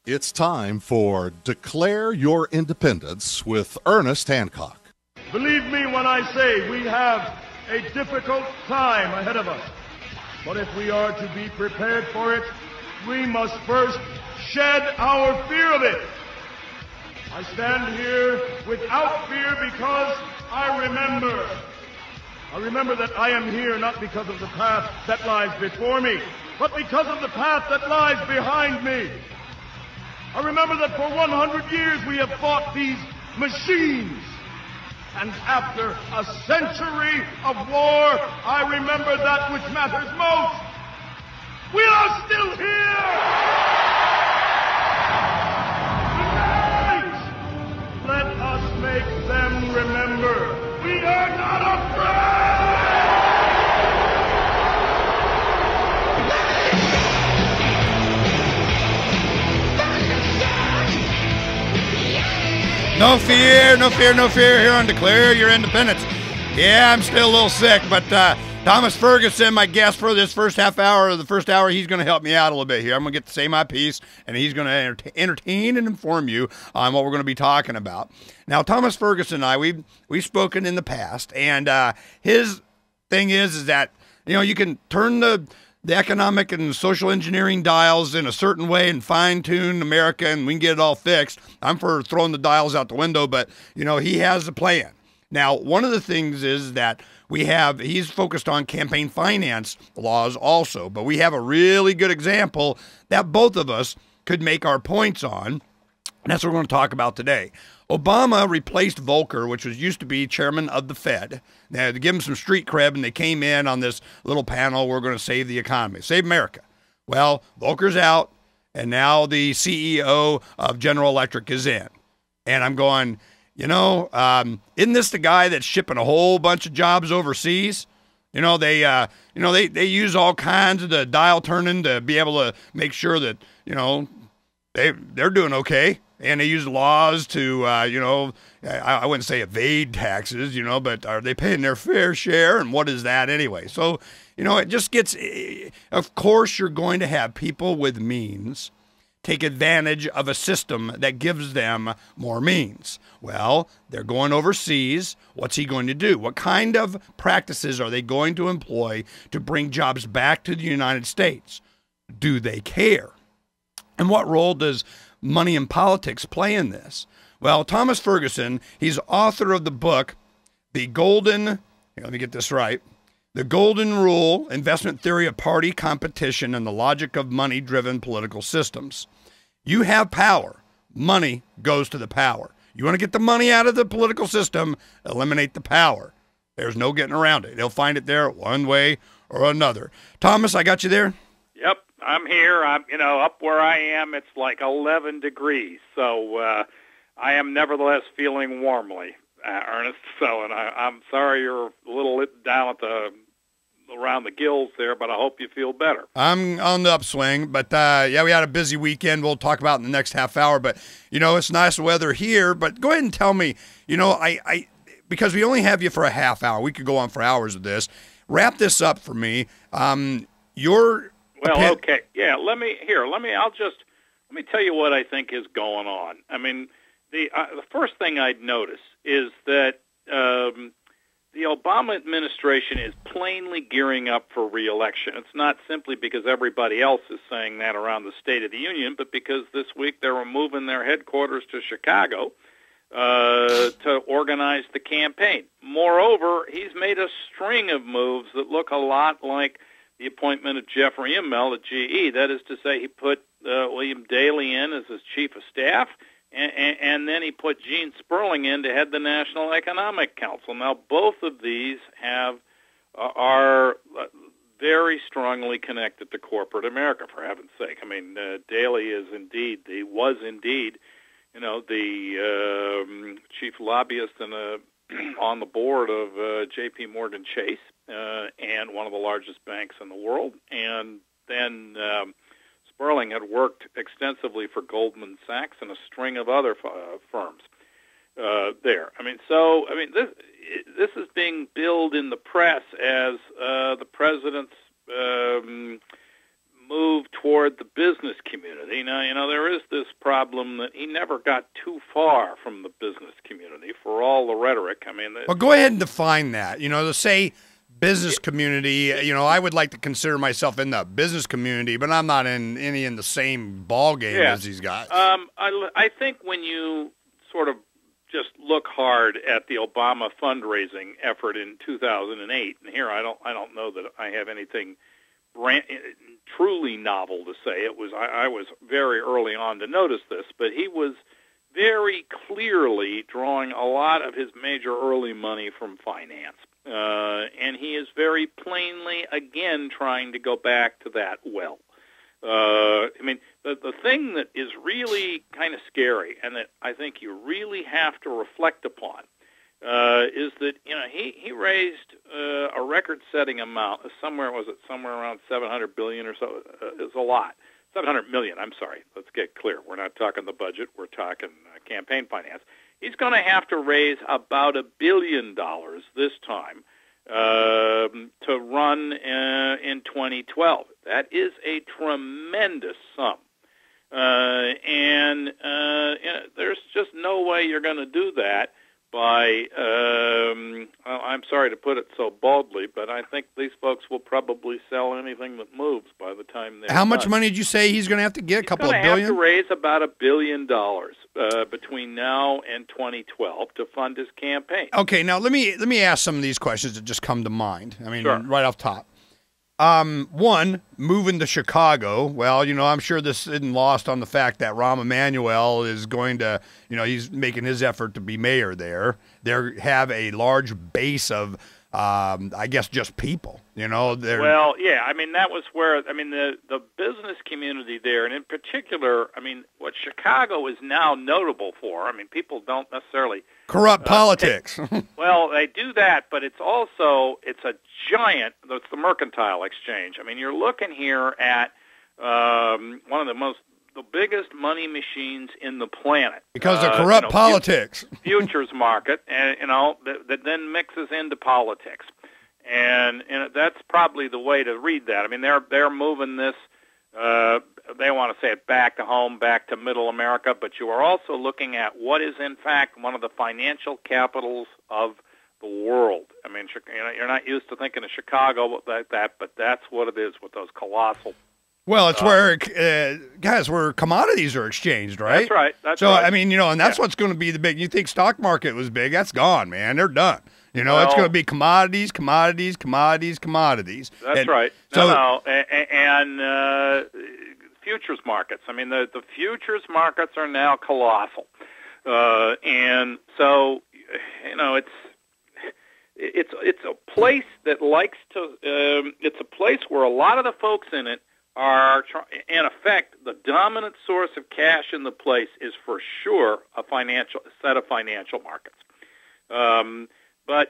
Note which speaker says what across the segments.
Speaker 1: It's time for Declare Your Independence with Ernest Hancock.
Speaker 2: Believe me when I say we have a difficult time ahead of us. But if we are to be prepared for it, we must first shed our fear of it. I stand here without fear because I remember that I am here not because of the path that lies before me, but because of the path that lies behind me. I remember that for 100 years we have fought these machines. And after a century of war, I remember that which matters most. We are still here! Tonight, let us make them remember we are not afraid!
Speaker 3: No fear, no fear, no fear here on Declare Your Independence. Yeah, I'm still a little sick, but Thomas Ferguson, my guest for this first half hour, or the first hour, he's going to help me out a little bit here. I'm going to get to say my piece, and he's going to entertain and inform you on what we're going to be talking about. Now, Thomas Ferguson and I, we've spoken in the past, and his thing is that, you know, you can turn the economic and social engineering dials in a certain way and fine-tune America, and we can get it all fixed. I'm for throwing the dials out the window, but, you know, he has a plan. Now, one of the things is that he's focused on campaign finance laws also, but we have a really good example that both of us could make our points on, and that's what we're going to talk about today. Obama replaced Volcker, which used to be chairman of the Fed. They had to give him some street cred, and they came in on this little panel, we're going to save the economy, save America. Well, Volcker's out, and now the CEO of General Electric is in. And I'm going, you know, isn't this the guy that's shipping a whole bunch of jobs overseas? You know, they use all kinds of the dial turning to be able to make sure that, you know, they're doing okay. And they use laws to, I wouldn't say evade taxes, you know, but are they paying their fair share? And what is that anyway? So, you know, it just gets, of course, you're going to have people with means take advantage of a system that gives them more means. Well, they're going overseas. What's he going to do? What kind of practices are they going to employ to bring jobs back to the United States? Do they care? And what role does money and politics play in this? Well, Thomas Ferguson, he's author of the book, The Golden Rule, Investment Theory of Party Competition and the Logic of Money-Driven Political Systems. You have power. Money goes to the power. You want to get the money out of the political system, eliminate the power. There's no getting around it. They'll find it there one way or another. Thomas, I got you there?
Speaker 4: Yep. I'm here. I'm, up where I am, it's like 11 degrees. So I am nevertheless feeling warmly, Ernest. So, and I'm sorry you're a little down at around the gills there, but I hope you feel better.
Speaker 3: I'm on the upswing, but yeah, we had a busy weekend. We'll talk about in the next half hour. But it's nice weather here. But go ahead and tell me, I because we only have you for a half hour. We could go on for hours of this. Wrap this up for me.
Speaker 4: Okay. Yeah, let me tell you what I think is going on. I mean, the first thing I'd notice is that the Obama administration is plainly gearing up for re-election. It's not simply because everybody else is saying that around the State of the Union, but because this week they're moving their headquarters to Chicago to organize the campaign. Moreover, he's made a string of moves that look a lot like the appointment of Jeffrey Immelt at GE. That is to say, he put William Daley in as his chief of staff, and then he put Gene Sperling in to head the National Economic Council. Now, both of these are very strongly connected to corporate America, for heaven's sake. I mean, Daley was indeed, the chief lobbyist on the board of J.P. Morgan Chase, and one of the largest banks in the world. And then Sperling had worked extensively for Goldman Sachs and a string of other firms there. This is being billed in the press as the president's move toward the business community. Now, there is this problem that he never got too far from the business community for all the rhetoric. I mean,
Speaker 3: well, go ahead and define that. To say business community, I would like to consider myself in the business community, but I'm not in the same ball game as these guys.
Speaker 4: I think when you sort of just look hard at the Obama fundraising effort in 2008, and here I don't know that I have anything truly novel to say. I was very early on to notice this, but he was very clearly drawing a lot of his major early money from finance. And he is very plainly, again, trying to go back to that well. The thing that is really kind of scary and that I think you really have to reflect upon is that, he raised a record-setting amount, somewhere around $700 billion or so. It's a lot. $700 million, I'm sorry. Let's get clear. We're not talking the budget. We're talking campaign finance. He's going to have to raise about $1 billion this time to run in 2012. That is a tremendous sum. And there's just no way you're going to do that by, I'm sorry to put it so boldly, but I think these folks will probably sell anything that moves by the time they're
Speaker 3: How much
Speaker 4: done.
Speaker 3: money did you say he's going to have to get? A couple of billion?
Speaker 4: He's going to have to raise about $1 billion between now and 2012 to fund his campaign.
Speaker 3: Okay, now let me ask some of these questions that just come to mind. I mean,
Speaker 4: sure.
Speaker 3: Right off top. One, moving to Chicago. Well, I'm sure this isn't lost on the fact that Rahm Emanuel is going to, he's making his effort to be mayor there. They have a large base of, I guess, just people.
Speaker 4: Well, yeah. I mean, that was where the business community there, and in particular, what Chicago is now notable for. People don't necessarily
Speaker 3: corrupt politics.
Speaker 4: Well, they do that, but it's a giant. It's the mercantile exchange. You're looking here at one of the biggest money machines in the planet
Speaker 3: because of corrupt politics.
Speaker 4: Futures market, and that then mixes into politics. And that's probably the way to read that. They're moving this. They want to say it back to home, back to middle America, but you are also looking at what is, in fact, one of the financial capitals of the world. You're not used to thinking of Chicago like that, but that's what it is with those colossal.
Speaker 3: Well, it's where, guys, where commodities are exchanged, right?
Speaker 4: That's right.
Speaker 3: And that's what's going to be the big. You think stock market was big? That's gone, man. They're done. It's going to be commodities.
Speaker 4: That's right. And futures markets. The futures markets are now colossal, and so it's a place that likes to. It's a place where a lot of the folks in it are, in effect, the dominant source of cash in the place is for sure a set of financial markets. But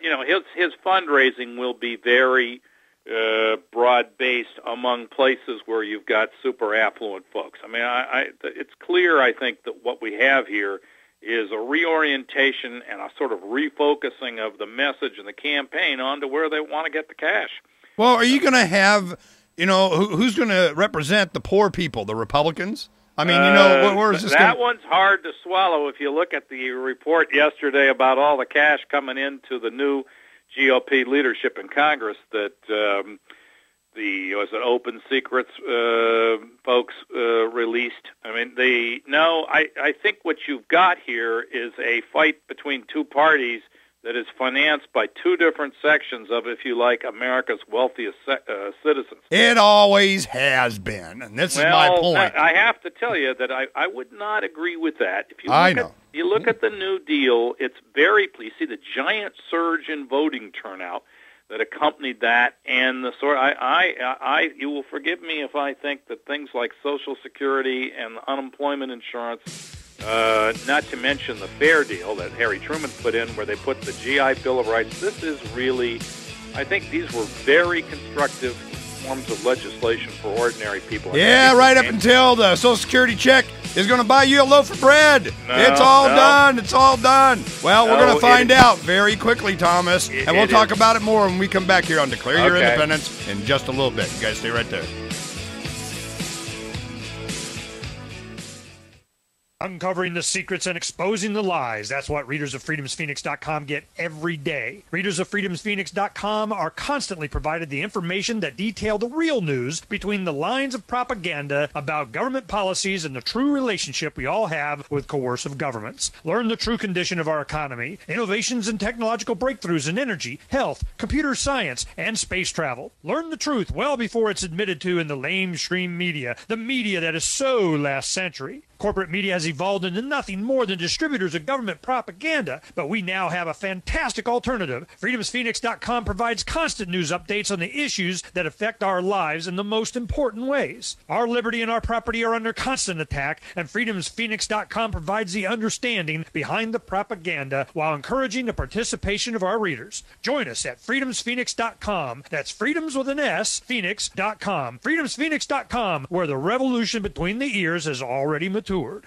Speaker 4: his fundraising will be very broad-based among places where you've got super affluent folks. It's clear, I think, that what we have here is a reorientation and a sort of refocusing of the message and the campaign onto where they want to get the cash.
Speaker 3: Well, are you going to have, who's going to represent the poor people, the Republicans? Where is this
Speaker 4: that one's hard to swallow if you look at the report yesterday about all the cash coming into the new GOP leadership in Congress that Open Secrets folks released. I think what you've got here is a fight between two parties that is financed by two different sections of, if you like, America's wealthiest citizens.
Speaker 3: It always has been, and this is my point.
Speaker 4: I have to tell you that I would not agree with that. If you look at the New Deal, it's you see the giant surge in voting turnout that accompanied that, and the sort. You will forgive me if I think that things like Social Security and unemployment insurance. Not to mention the fair deal that Harry Truman put in where they put the GI Bill of Rights. This is really, I think these were very constructive forms of legislation for ordinary people.
Speaker 3: Yeah, right up until the Social Security check is going to buy you a loaf of bread. It's all done. It's all done. Well, we're going to find out very quickly, Thomas, and we'll talk about it more when we come back here on Declare Your Independence in just a little bit. You guys stay right there.
Speaker 5: Uncovering the secrets and exposing the lies. That's what readers of freedomsphoenix.com get every day. Readers of freedomsphoenix.com are constantly provided the information that detail the real news between the lines of propaganda about government policies and the true relationship we all have with coercive governments. Learn the true condition of our economy, innovations and technological breakthroughs in energy, health, computer science, and space travel. Learn the truth well before it's admitted to in the lamestream media, the media that is so last century. Corporate media has evolved into nothing more than distributors of government propaganda, but we now have a fantastic alternative. FreedomsPhoenix.com provides constant news updates on the issues that affect our lives in the most important ways. Our liberty and our property are under constant attack, and FreedomsPhoenix.com provides the understanding behind the propaganda while encouraging the participation of our readers. Join us at FreedomsPhoenix.com. That's freedoms with an S, Phoenix.com. FreedomsPhoenix.com, where the revolution between the ears has already matured.